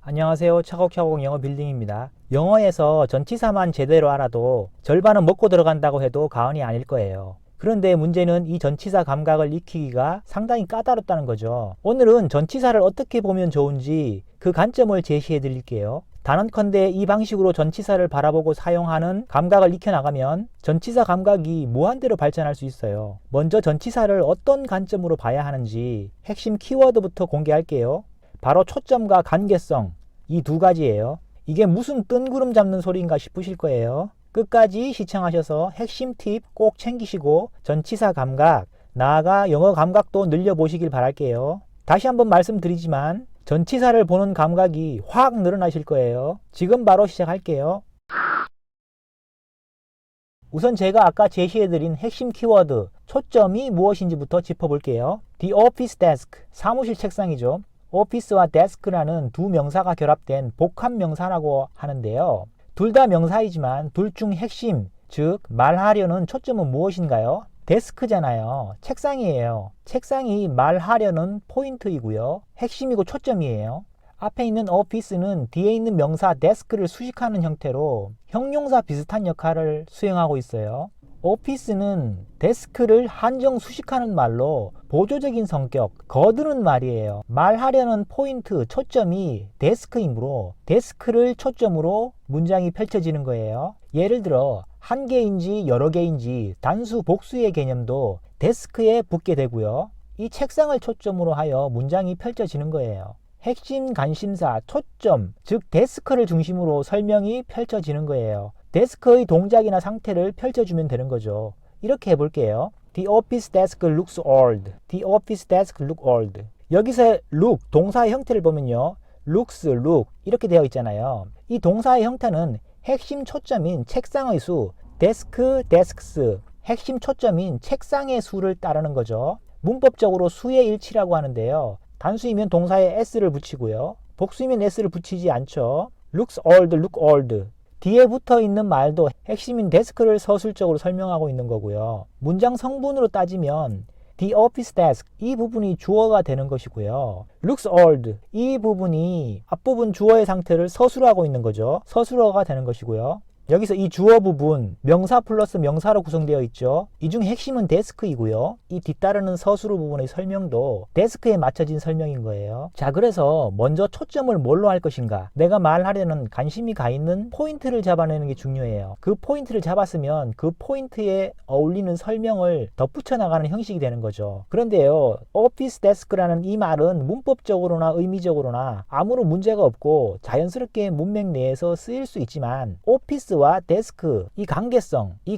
안녕하세요. 차곡차곡 영어 빌딩입니다. 영어에서 전치사만 제대로 알아도 절반은 먹고 들어간다고 해도 과언이 아닐 거예요. 그런데 문제는 이 전치사 감각을 익히기가 상당히 까다롭다는 거죠. 오늘은 전치사를 어떻게 보면 좋은지 그 관점을 제시해 드릴게요. 단언컨대 이 방식으로 전치사를 바라보고 사용하는 감각을 익혀나가면 전치사 감각이 무한대로 발전할 수 있어요. 먼저 전치사를 어떤 관점으로 봐야 하는지 핵심 키워드부터 공개할게요. 바로 초점과 관계성, 이 두 가지예요. 이게 무슨 뜬구름 잡는 소리인가 싶으실 거예요. 끝까지 시청하셔서 핵심 팁 꼭 챙기시고 전치사 감각, 나아가 영어 감각도 늘려보시길 바랄게요. 다시 한번 말씀드리지만 전치사를 보는 감각이 확 늘어나실 거예요. 지금 바로 시작할게요. 우선 제가 아까 제시해드린 핵심 키워드, 초점이 무엇인지부터 짚어볼게요. The office desk, 사무실 책상이죠. 오피스와 데스크라는 두 명사가 결합된 복합 명사라고 하는데요. 둘 다 명사이지만 둘 중 핵심, 즉 말하려는 초점은 무엇인가요? 데스크잖아요. 책상이에요. 책상이 말하려는 포인트이고요. 핵심이고 초점이에요. 앞에 있는 오피스는 뒤에 있는 명사 데스크를 수식하는 형태로 형용사 비슷한 역할을 수행하고 있어요. 오피스는 데스크를 한정 수식하는 말로 보조적인 성격, 거두는 말이에요. 말하려는 포인트, 초점이 데스크이므로 데스크를 초점으로 문장이 펼쳐지는 거예요. 예를 들어 한 개인지 여러 개인지 단수, 복수의 개념도 데스크에 붙게 되고요. 이 책상을 초점으로 하여 문장이 펼쳐지는 거예요. 핵심 관심사, 초점, 즉 데스크를 중심으로 설명이 펼쳐지는 거예요. 데스크의 동작이나 상태를 펼쳐주면 되는 거죠. 이렇게 해볼게요. The office desk looks old. The office desk look old. 여기서 look, 동사의 형태를 보면요. looks, look 이렇게 되어 있잖아요. 이 동사의 형태는 핵심 초점인 책상의 수, desk, desks, 핵심 초점인 책상의 수를 따르는 거죠. 문법적으로 수의 일치라고 하는데요. 단수이면 동사에 s를 붙이고요. 복수이면 s를 붙이지 않죠. looks old, look old. 뒤에 붙어 있는 말도 핵심인 데스크를 서술적으로 설명하고 있는 거고요. 문장 성분으로 따지면 The office desk 이 부분이 주어가 되는 것이고요. looks old 이 부분이 앞부분 주어의 상태를 서술하고 있는 거죠. 서술어가 되는 것이고요. 여기서 이 주어 부분 명사 플러스 명사로 구성되어 있죠. 이 중 핵심은 데스크이고요. 이 뒤따르는 서술어 부분의 설명도 데스크에 맞춰진 설명인 거예요. 자, 그래서 먼저 초점을 뭘로 할 것인가? 내가 말하려는 관심이 가 있는 포인트를 잡아내는 게 중요해요. 그 포인트를 잡았으면 그 포인트에 어울리는 설명을 덧붙여 나가는 형식이 되는 거죠. 그런데요, 오피스 데스크라는 이 말은 문법적으로나 의미적으로나 아무런 문제가 없고 자연스럽게 문맥 내에서 쓰일 수 있지만 오피스 와 데스크 이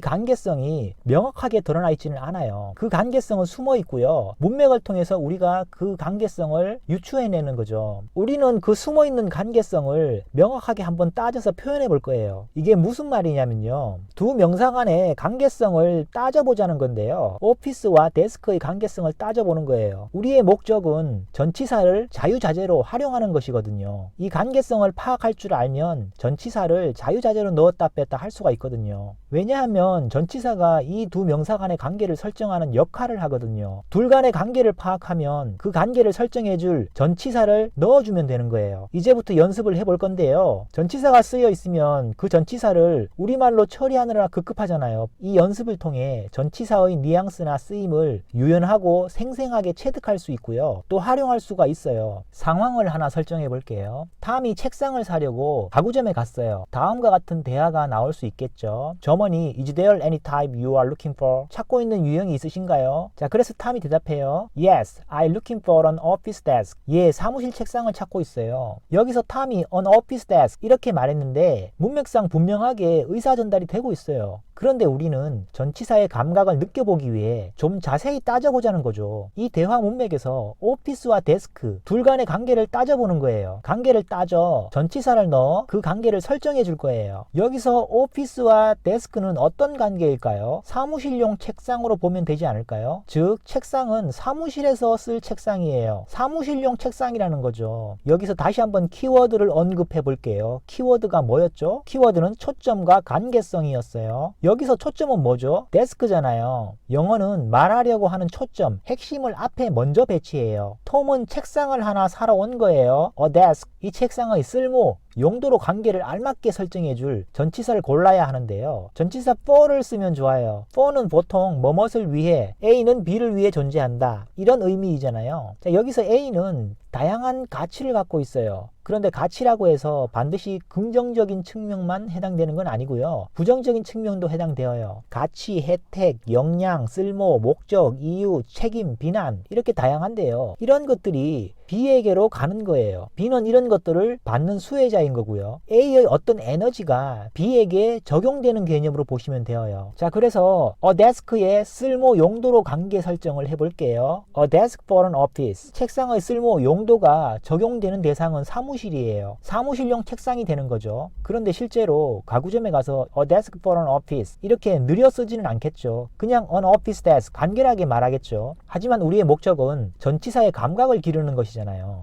관계성이 명확하게 드러나 있지는 않아요. 그 관계성은 숨어 있고요. 문맥을 통해서 우리가 그 관계성을 유추해내는 거죠. 우리는 그 숨어 있는 관계성을 명확하게 한번 따져서 표현해 볼 거예요. 이게 무슨 말이냐면요. 두 명사 간의 관계성을 따져보자는 건데요. 오피스와 데스크의 관계성을 따져보는 거예요. 우리의 목적은 전치사를 자유자재로 활용하는 것이거든요. 이 관계성을 파악할 줄 알면 전치사를 자유자재로 넣었다 뺐다 할 수가 있거든요. 왜냐하면 전치사가 이 두 명사 간의 관계를 설정하는 역할을 하거든요. 둘 간의 관계를 파악하면 그 관계를 설정해줄 전치사를 넣어주면 되는 거예요. 이제부터 연습을 해볼 건데요. 전치사가 쓰여 있으면 그 전치사를 우리말로 처리하느라 급급하잖아요. 이 연습을 통해 전치사의 뉘앙스나 쓰임을 유연하고 생생하게 체득할 수 있고요. 또 활용할 수가 있어요. 상황을 하나 설정해 볼게요. 탐이 책상을 사려고 가구점에 갔어요. 다음과 같은 대화가 나올 수 있겠죠. 점원이 Is there any type you are looking for? 찾고 있는 유형이 있으신가요? 자, 그래서 탐이 대답해요. Yes, I'm looking for an office desk. 예, 사무실 책상을 찾고 있어요. 여기서 탐이 an office desk 이렇게 말했는데 문맥상 분명하게 의사 전달이 되고 있어요. 그런데 우리는 전치사의 감각을 느껴보기 위해 좀 자세히 따져보자는 거죠. 이 대화 문맥에서 오피스와 데스크 둘 간의 관계를 따져보는 거예요. 관계를 따져 전치사를 넣어 그 관계를 설정해 줄 거예요. 여기서 오피스와 데스크는 어떤 관계일까요? 사무실용 책상으로 보면 되지 않을까요? 즉 책상은 사무실에서 쓸 책상이에요. 사무실용 책상이라는 거죠. 여기서 다시 한번 키워드를 언급해 볼게요. 키워드가 뭐였죠? 키워드는 초점과 관계성이었어요. 여기서 초점은 뭐죠? 데스크잖아요. 영어는 말하려고 하는 초점, 핵심을 앞에 먼저 배치해요. 톰은 책상을 하나 사러 온 거예요. A desk. 이 책상의 쓸모, 용도로 관계를 알맞게 설정해줄 전치사를 골라야 하는데요. 전치사 for를 쓰면 좋아요. for는 보통 뭐뭇을 위해, A는 B를 위해 존재한다. 이런 의미이잖아요. 자, 여기서 A는 다양한 가치를 갖고 있어요. 그런데 가치라고 해서 반드시 긍정적인 측면만 해당되는 건 아니고요. 부정적인 측면도 해당되어요. 가치, 혜택, 역량, 쓸모, 목적, 이유, 책임, 비난 이렇게 다양한데요. 이런 것들이 B에게로 가는 거예요. B는 이런 것들을 받는 수혜자인 거고요. A의 어떤 에너지가 B에게 적용되는 개념으로 보시면 되어요. 자, 그래서 A desk의 쓸모 용도로 관계 설정을 해볼게요. A desk for an office. 책상의 쓸모 용도가 적용되는 대상은 사무실이에요. 사무실용 책상이 되는 거죠. 그런데 실제로 가구점에 가서 A desk for an office 이렇게 느려 쓰지는 않겠죠. 그냥 an office desk 간결하게 말하겠죠. 하지만 우리의 목적은 전치사의 감각을 기르는 것이잖아요.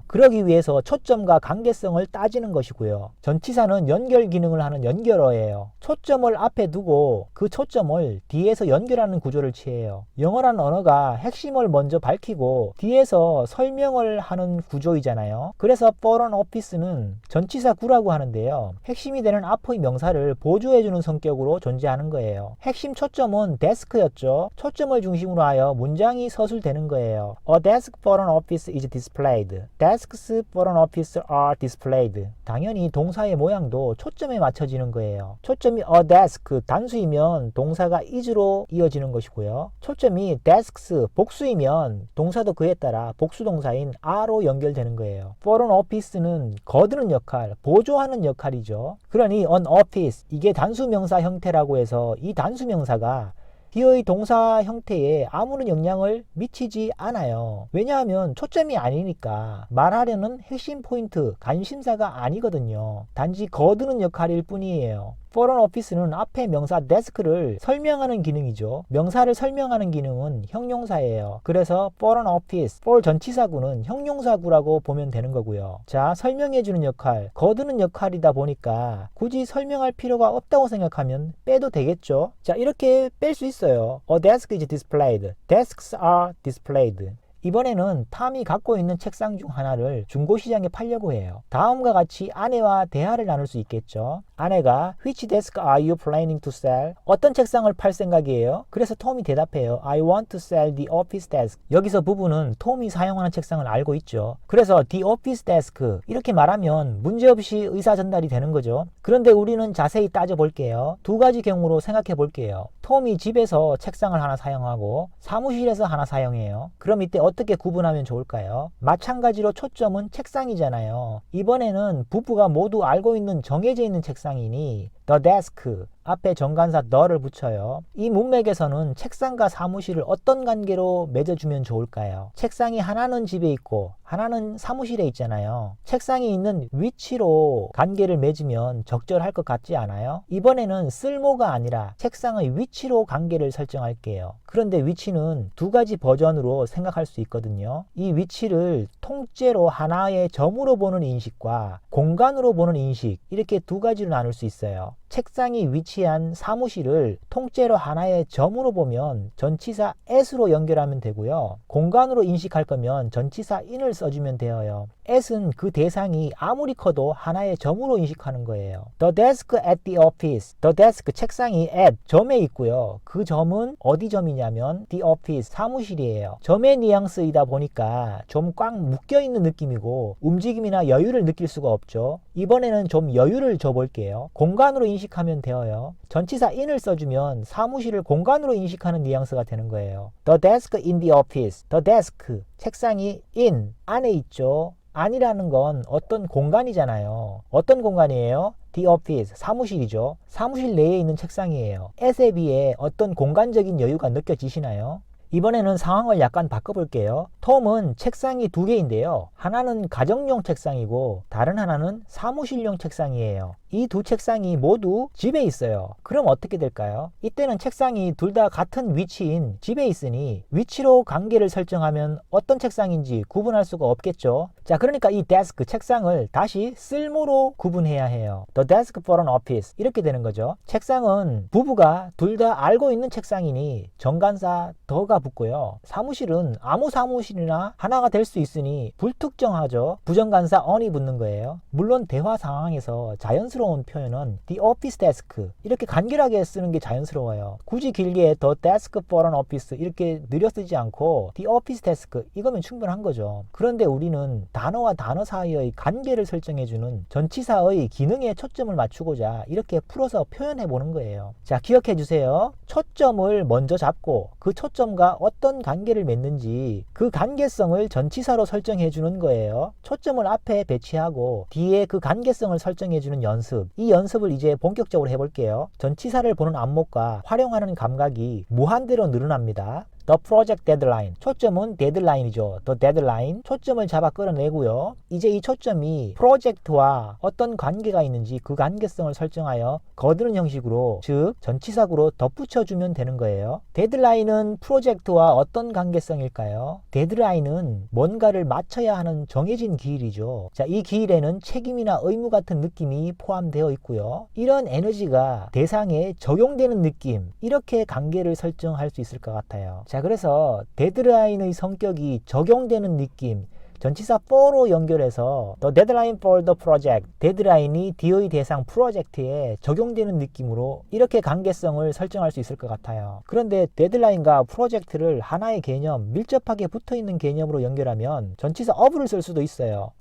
그러기 위해서 초점과 관계성을 따지는 것이고요. 전치사는 연결 기능을 하는 연결어예요. 초점을 앞에 두고 그 초점을 뒤에서 연결하는 구조를 취해요. 영어라는 언어가 핵심을 먼저 밝히고 뒤에서 설명을 하는 구조이잖아요. 그래서 for an office는 전치사 구라고 하는데요. 핵심이 되는 앞의 명사를 보조해주는 성격으로 존재하는 거예요. 핵심 초점은 desk였죠. 초점을 중심으로 하여 문장이 서술되는 거예요. A desk for an office is displayed. Desks for an office are displayed. 당연히 동사의 모양도 초점에 맞춰지는 거예요. 초점이 a desk 단수이면 동사가 is로 이어지는 것이고요. 초점이 desks 복수이면 동사도 그에 따라 복수 동사인 are로 연결되는 거예요. for an office는 거두는 역할, 보조하는 역할이죠. 그러니 an office 이게 단수 명사 형태라고 해서 이 단수 명사가 뒤의 동사 형태에 아무런 영향을 미치지 않아요. 왜냐하면 초점이 아니니까 말하려는 핵심 포인트, 관심사가 아니거든요. 단지 거두는 역할일 뿐이에요. for an office는 앞에 명사 desk를 설명하는 기능이죠. 명사를 설명하는 기능은 형용사예요. 그래서 for an office, for 전치사구는 형용사구라고 보면 되는 거고요. 자, 설명해주는 역할, 거두는 역할이다 보니까 굳이 설명할 필요가 없다고 생각하면 빼도 되겠죠. 자, 이렇게 뺄 수 있어요. A desk is displayed. Desks are displayed. 이번에는 탐이 갖고 있는 책상 중 하나를 중고시장에 팔려고 해요. 다음과 같이 아내와 대화를 나눌 수 있겠죠. 아내가 Which desk are you planning to sell? 어떤 책상을 팔 생각이에요? 그래서 톰이 대답해요. I want to sell the office desk. 여기서 부부는 톰이 사용하는 책상을 알고 있죠. 그래서 the office desk 이렇게 말하면 문제없이 의사 전달이 되는 거죠. 그런데 우리는 자세히 따져볼게요. 두 가지 경우로 생각해 볼게요. 톰이 집에서 책상을 하나 사용하고 사무실에서 하나 사용해요. 그럼 이때 어떻게 구분하면 좋을까요? 마찬가지로 초점은 책상이잖아요. 이번에는 부부가 모두 알고 있는 정해져 있는 책상이니 the desk 앞에 정관사 the를 붙여요. 이 문맥에서는 책상과 사무실을 어떤 관계로 맺어주면 좋을까요? 책상이 하나는 집에 있고 하나는 사무실에 있잖아요. 책상이 있는 위치로 관계를 맺으면 적절할 것 같지 않아요? 이번에는 쓸모가 아니라 책상의 위치로 관계를 설정할게요. 그런데 위치는 두 가지 버전으로 생각할 수 있거든요. 이 위치를 통째로 하나의 점으로 보는 인식과 공간으로 보는 인식 이렇게 두 가지로 나눌 수 있어요. 책상이 위치한 사무실을 통째로 하나의 점으로 보면 전치사 at로 연결하면 되고요. 공간으로 인식할 거면 전치사 in을 써주면 되어요. at은 그 대상이 아무리 커도 하나의 점으로 인식하는 거예요. The desk at the office. The desk 책상이 at 점에 있고요. 그 점은 어디 점이냐면 the office 사무실이에요. 점의 뉘앙스이다 보니까 좀 꽉 묶여있는 느낌이고 움직임이나 여유를 느낄 수가 없죠. 이번에는 좀 여유를 줘볼게요. 공간으로 인식하면 되어요. 전치사 in을 써주면 사무실을 공간으로 인식하는 뉘앙스가 되는 거예요. The desk in the office. The desk 책상이 in 안에 있죠. 안이라는 건 어떤 공간이잖아요. 어떤 공간이에요? The office, 사무실이죠. 사무실 내에 있는 책상이에요. at에 비해 어떤 공간적인 여유가 느껴지시나요? 이번에는 상황을 약간 바꿔볼게요. 톰은 책상이 두 개인데요. 하나는 가정용 책상이고 다른 하나는 사무실용 책상이에요. 이 두 책상이 모두 집에 있어요. 그럼 어떻게 될까요? 이때는 책상이 둘 다 같은 위치인 집에 있으니 위치로 관계를 설정하면 어떤 책상인지 구분할 수가 없겠죠. 자, 그러니까 이 데스크, 책상을 다시 쓸모로 구분해야 해요. The desk for an office 이렇게 되는 거죠. 책상은 부부가 둘 다 알고 있는 책상이니 정관사 더가 붙고요. 사무실은 아무 사무실이나 하나가 될 수 있으니 불특정하죠. 부정관사 on이 붙는 거예요. 물론 대화 상황에서 자연스러운 표현은 the office desk 이렇게 간결하게 쓰는 게 자연스러워요. 굳이 길게 the desk for an office 이렇게 느려 쓰지 않고 the office desk 이거면 충분한 거죠. 그런데 우리는 단어와 단어 사이의 관계를 설정해주는 전치사의 기능에 초점을 맞추고자 이렇게 풀어서 표현해 보는 거예요. 자, 기억해 주세요. 초점을 먼저 잡고 그 초점과 어떤 관계를 맺는지 그 관계성을 전치사로 설정해 주는 거예요. 초점을 앞에 배치하고 뒤에 그 관계성을 설정해 주는 연습. 이 연습을 이제 본격적으로 해볼게요. 전치사를 보는 안목과 활용하는 감각이 무한대로 늘어납니다. The project deadline. 초점은 데드라인이죠. The deadline. 초점을 잡아 끌어내고요. 이제 이 초점이 프로젝트와 어떤 관계가 있는지 그 관계성을 설정하여 거두는 형식으로, 즉 전치사구로 덧붙여주면 되는 거예요. 데드라인은 프로젝트와 어떤 관계성일까요? 데드라인은 뭔가를 마쳐야 하는 정해진 기일이죠. 자, 이 기일에는 책임이나 의무 같은 느낌이 포함되어 있고요. 이런 에너지가 대상에 적용되는 느낌, 이렇게 관계를 설정할 수 있을 것 같아요. 자, 그래서 데드라인의 성격이 적용되는 느낌, 전치사 for로 연결해서 the deadline for the project, 데드라인이 D의 대상 프로젝트에 적용되는 느낌으로 이렇게 관계성을 설정할 수 있을 것 같아요. 그런데 데드라인과 프로젝트를 하나의 개념, 밀접하게 붙어있는 개념으로 연결하면 전치사 of를 쓸 수도 있어요.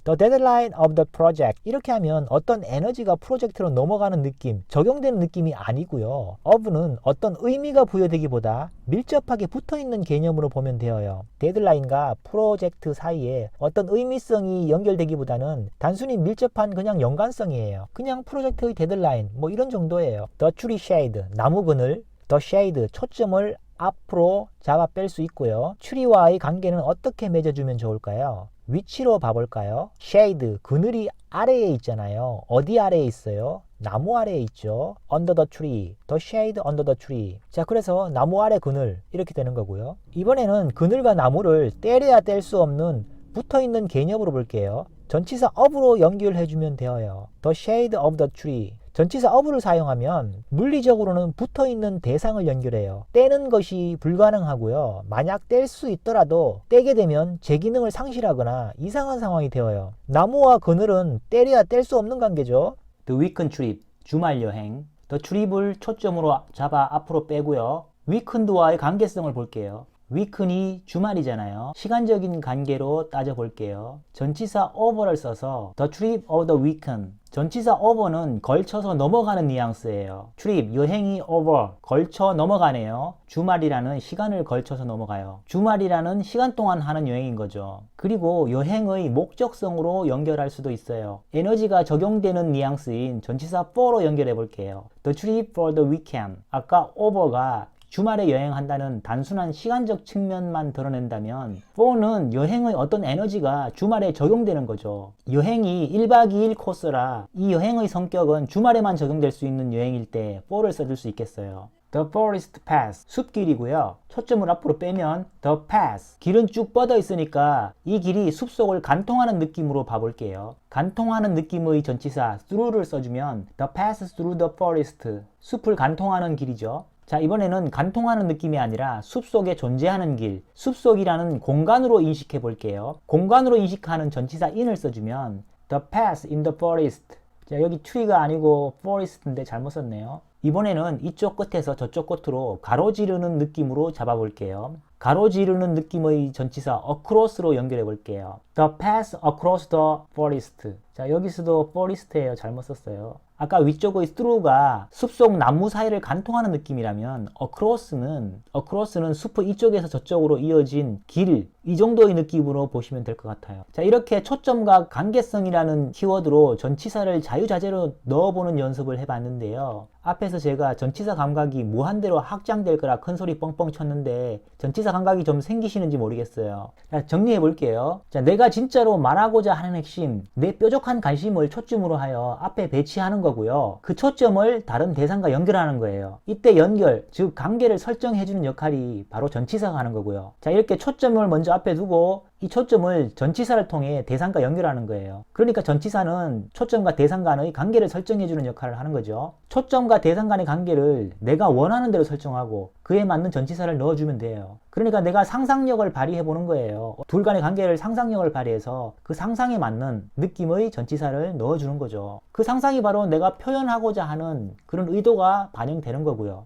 The deadline of the project 이렇게 하면 어떤 에너지가 프로젝트로 넘어가는 느낌, 적용되는 느낌이 아니고요. of는 어떤 의미가 부여되기보다 밀접하게 붙어있는 개념으로 보면 되어요. 데드라인과 프로젝트 사이에 어떤 의미성이 연결되기보다는 단순히 밀접한 그냥 연관성이에요. 그냥 프로젝트의 데드라인 뭐 이런 정도예요. The tree shade, 나무 그늘, the shade, 초점을 앞으로 잡아 뺄 수 있고요. 추리와의 관계는 어떻게 맺어주면 좋을까요? 위치로 봐볼까요? shade, 그늘이 아래에 있잖아요. 어디 아래에 있어요? 나무 아래에 있죠. under the tree, the shade under the tree. 자, 그래서 나무 아래 그늘 이렇게 되는 거고요. 이번에는 그늘과 나무를 떼려야 뗄 수 없는 붙어있는 개념으로 볼게요. 전치사 of로 연결해주면 되어요. the shade of the tree. 전치사 of를 사용하면 물리적으로는 붙어있는 대상을 연결해요. 떼는 것이 불가능하고요. 만약 뗄 수 있더라도 떼게 되면 제 기능을 상실하거나 이상한 상황이 되어요. 나무와 그늘은 떼려야 뗄 수 없는 관계죠. The weekend trip, 주말 여행. The trip을 초점으로 잡아 앞으로 빼고요. weekend와의 관계성을 볼게요. weekend이 주말이잖아요. 시간적인 관계로 따져볼게요. 전치사 over를 써서 the trip of the weekend. 전치사 over는 걸쳐서 넘어가는 뉘앙스예요. trip, 여행이 over, 걸쳐 넘어가네요. 주말이라는 시간을 걸쳐서 넘어가요. 주말이라는 시간 동안 하는 여행인 거죠. 그리고 여행의 목적성으로 연결할 수도 있어요. 에너지가 적용되는 뉘앙스인 전치사 for로 연결해 볼게요. The trip for the weekend. 아까 over가 주말에 여행한다는 단순한 시간적 측면만 드러낸다면 for는 여행의 어떤 에너지가 주말에 적용되는 거죠. 여행이 1박 2일 코스라 이 여행의 성격은 주말에만 적용될 수 있는 여행일 때 for를 써줄 수 있겠어요. The forest path, 숲길이고요. 초점을 앞으로 빼면 the path, 길은 쭉 뻗어 있으니까 이 길이 숲속을 관통하는 느낌으로 봐볼게요. 관통하는 느낌의 전치사 through를 써주면 the path through the forest, 숲을 관통하는 길이죠. 자, 이번에는 관통하는 느낌이 아니라 숲속에 존재하는 길, 숲속이라는 공간으로 인식해 볼게요. 공간으로 인식하는 전치사 in을 써주면 the path in the forest. 자, 여기 tree가 아니고 forest인데 잘못 썼네요. 이번에는 이쪽 끝에서 저쪽 끝으로 가로지르는 느낌으로 잡아볼게요. 가로지르는 느낌의 전치사 across로 연결해 볼게요. The path across the forest. 자, 여기서도 forest예요. 잘못 썼어요. 아까 위쪽의 through가 숲속 나무 사이를 관통하는 느낌이라면 across는 숲의 이쪽에서 저쪽으로 이어진 길, 이 정도의 느낌으로 보시면 될 것 같아요. 자, 이렇게 초점과 관계성이라는 키워드로 전치사를 자유자재로 넣어보는 연습을 해봤는데요. 앞에서 제가 전치사 감각이 무한대로 확장될 거라 큰 소리 뻥뻥 쳤는데 전치사 감각이 좀 생기시는지 모르겠어요. 자, 정리해 볼게요. 자, 내가 진짜로 말하고자 하는 핵심, 내 뾰족한 관심을 초점으로 하여 앞에 배치하는 거고요. 그 초점을 다른 대상과 연결하는 거예요. 이때 연결, 즉 관계를 설정해주는 역할이 바로 전치사가 하는 거고요. 자, 이렇게 초점을 먼저 앞에 두고 이 초점을 전치사를 통해 대상과 연결하는 거예요. 그러니까 전치사는 초점과 대상 간의 관계를 설정해주는 역할을 하는 거죠. 초점과 대상 간의 관계를 내가 원하는 대로 설정하고 그에 맞는 전치사를 넣어주면 돼요. 그러니까 내가 상상력을 발휘해보는 거예요. 둘 간의 관계를 상상력을 발휘해서 그 상상에 맞는 느낌의 전치사를 넣어주는 거죠. 그 상상이 바로 내가 표현하고자 하는 그런 의도가 반영되는 거고요.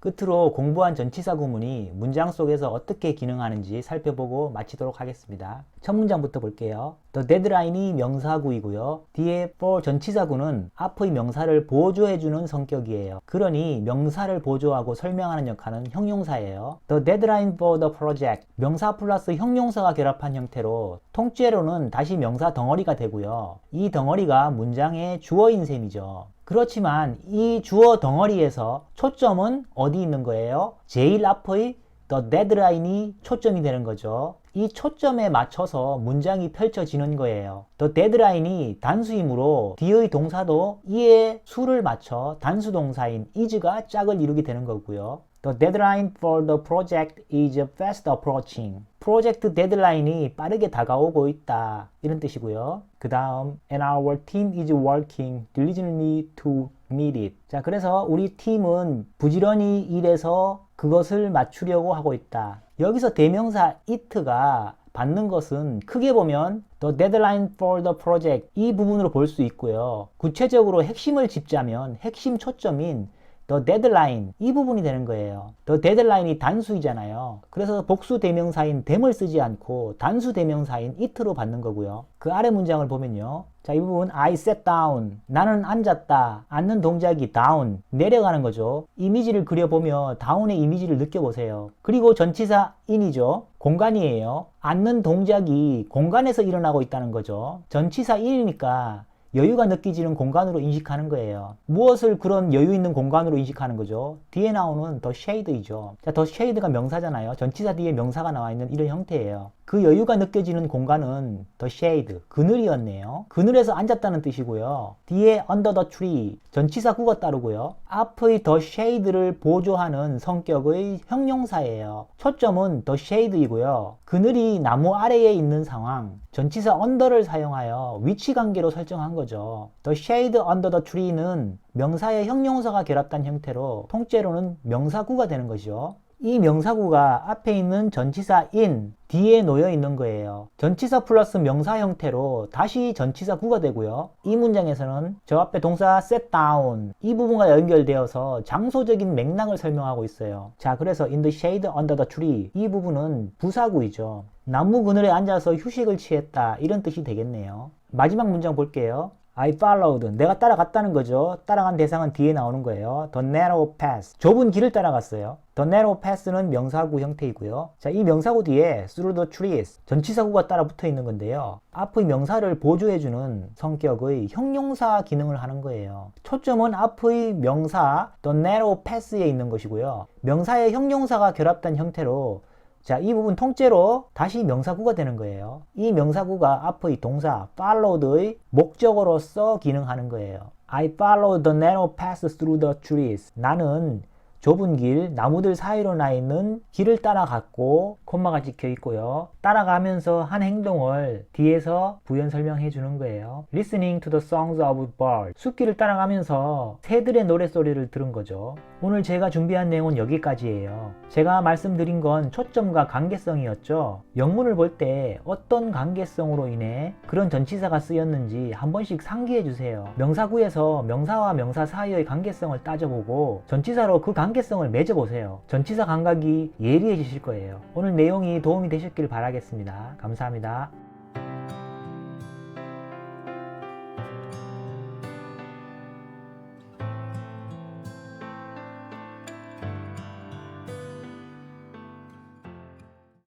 끝으로 공부한 전치사 구문이 문장 속에서 어떻게 기능하는지 살펴보고 마치도록 하겠습니다. 첫 문장부터 볼게요. The deadline이 명사구이고요. 뒤에 for 전치사구는 앞의 명사를 보조해주는 성격이에요. 그러니 명사를 보조하고 설명하는 역할은 형용사예요. The deadline for the project. 명사 플러스 형용사가 결합한 형태로 통째로는 다시 명사 덩어리가 되고요. 이 덩어리가 문장의 주어인 셈이죠. 그렇지만 이 주어 덩어리에서 초점은 어디 있는 거예요? 제일 앞의 the deadline이 초점이 되는 거죠. 이 초점에 맞춰서 문장이 펼쳐지는 거예요. the deadline이 단수이므로 뒤의 동사도 이에 수를 맞춰 단수 동사인 is가 짝을 이루게 되는 거고요. The deadline for the project is fast approaching. 프로젝트 데드라인이 빠르게 다가오고 있다. 이런 뜻이고요. 그 다음 And our team is working diligently to meet it. 자, 그래서 우리 팀은 부지런히 일해서 그것을 맞추려고 하고 있다. 여기서 대명사 it가 받는 것은 크게 보면 the deadline for the project 이 부분으로 볼 수 있고요. 구체적으로 핵심을 짚자면 핵심 초점인 the deadline 이 부분이 되는 거예요. the deadline이 단수이잖아요. 그래서 복수 대명사인 them을 쓰지 않고 단수 대명사인 it로 받는 거고요. 그 아래 문장을 보면요. 자, 이 부분 I sat down. 나는 앉았다. 앉는 동작이 down. 내려가는 거죠. 이미지를 그려보며 down의 이미지를 느껴보세요. 그리고 전치사 in이죠. 공간이에요. 앉는 동작이 공간에서 일어나고 있다는 거죠. 전치사 in이니까 여유가 느껴지는 공간으로 인식하는 거예요. 무엇을 그런 여유 있는 공간으로 인식하는 거죠? 뒤에 나오는 the shade이죠. 자, the shade가 명사잖아요. 전치사 뒤에 명사가 나와 있는 이런 형태예요. 그 여유가 느껴지는 공간은 the shade, 그늘이었네요. 그늘에서 앉았다는 뜻이고요. 뒤에 under the tree, 전치사구가 따르고요. 앞의 the shade를 보조하는 성격의 형용사예요. 초점은 the shade이고요. 그늘이 나무 아래에 있는 상황, 전치사 under를 사용하여 위치관계로 설정한 거죠. The shade under the tree는 명사의 형용사가 결합된 형태로 통째로는 명사구가 되는 것이죠. 이 명사구가 앞에 있는 전치사 in, 뒤에 놓여 있는 거예요. 전치사 플러스 명사 형태로 다시 전치사구가 되고요. 이 문장에서는 저 앞에 동사 sit down 이 부분과 연결되어서 장소적인 맥락을 설명하고 있어요. 자, 그래서 in the shade under the tree 이 부분은 부사구이죠. 나무 그늘에 앉아서 휴식을 취했다 이런 뜻이 되겠네요. 마지막 문장 볼게요. I followed. 내가 따라갔다는 거죠. 따라간 대상은 뒤에 나오는 거예요. The narrow path. 좁은 길을 따라갔어요. The narrow path는 명사구 형태이고요. 자, 이 명사구 뒤에 through the trees. 전치사구가 따라 붙어 있는 건데요. 앞의 명사를 보조해주는 성격의 형용사 기능을 하는 거예요. 초점은 앞의 명사 the narrow path에 있는 것이고요. 명사의 형용사가 결합된 형태로 자, 이 부분 통째로 다시 명사구가 되는 거예요. 이 명사구가 앞의 동사 followed의 목적어로서 기능하는 거예요. I followed the narrow path through the trees. 나는 좁은 길, 나무들 사이로 나 있는 길을 따라갔고 콤마가 찍혀 있고요. 따라가면서 한 행동을 뒤에서 부연 설명해 주는 거예요. Listening to the songs of birds. 숲길을 따라가면서 새들의 노랫소리를 들은 거죠. 오늘 제가 준비한 내용은 여기까지예요. 제가 말씀드린 건 초점과 관계성이었죠. 영문을 볼 때 어떤 관계성으로 인해 그런 전치사가 쓰였는지 한 번씩 상기해 주세요. 명사구에서 명사와 명사 사이의 관계성을 따져보고 전치사로 그 관계성을 관계성을 맺어보세요. 전치사 감각이 예리해지실 거예요. 오늘 내용이 도움이 되셨길 바라겠습니다. 감사합니다.